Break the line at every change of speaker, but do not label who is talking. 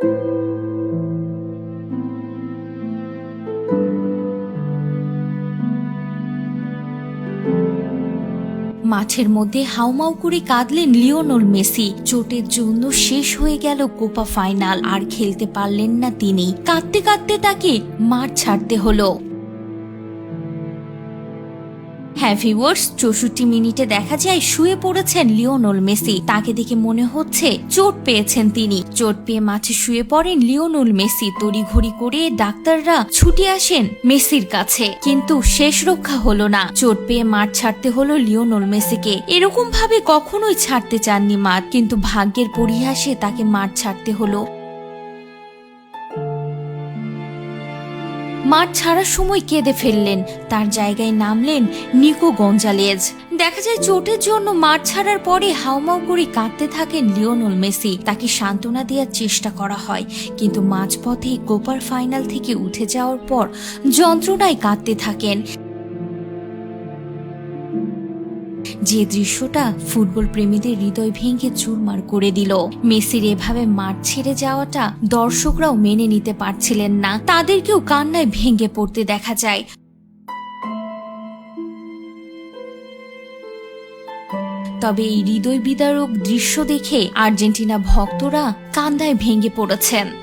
মাঠের মধ্যে হাউমাউ করে কাঁদলেন লিওনেল মেসি। চোটের জন্য শেষ হয়ে গেল কোপা ফাইনাল, আর খেলতে পারলেন না তিনি। কাঁদতে কাঁদতে তাকে মাঠ ছাড়তে হলো। হ্যাঁ ভিউয়ার্স, 64 মিনিটে দেখা যায় শুয়ে পড়েছেন লিওনেল মেসি। তাকে দেখে মনে হচ্ছে চোট পেয়েছেন তিনি। চোট পেয়ে মাঠে শুয়ে পড়েন লিওনেল মেসি। তড়িঘড়ি করে ডাক্তাররা ছুটে আসেন মেসির কাছে, কিন্তু শেষ রক্ষা হলো না। চোট পেয়ে মাঠ ছাড়তে হলো লিওনেল মেসিকে। এরকম ভাবে কখনোই ছাড়তে চাননি মাঠ, কিন্তু ভাগ্যের পরিহাসে তাকে মাঠ ছাড়তে হলো। মাঠ ছাড়ার সময় কেঁদে ফেললেন। তার জায়গায় নামলেন নিকো গঞ্জালেজ। দেখা যায় চোটের জন্য মাঠ ছাড়ার পরে হাউমাউ করে কাঁদতে থাকেন লিওনেল মেসি। তাকে সান্ত্বনা দেওয়ার চেষ্টা করা হয়, কিন্তু মাঝপথে কোপার ফাইনাল থেকে উঠে যাওয়ার পর যন্ত্রণায় কাঁদতে থাকেন। যে দৃশ্যটা ফুটবল প্রেমীদের হৃদয় ভেঙে চুরমার করে দিল। মেসির এভাবে মাঠ ছেড়ে যাওয়াটা দর্শকরাও মেনে নিতে পারছিলেন না। তাদেরকেও কান্নায় ভেঙে পড়তে দেখা যায়। তবে এই হৃদয় বিদারক দৃশ্য দেখে আর্জেন্টিনা ভক্তরা কান্নায় ভেঙে পড়েছেন।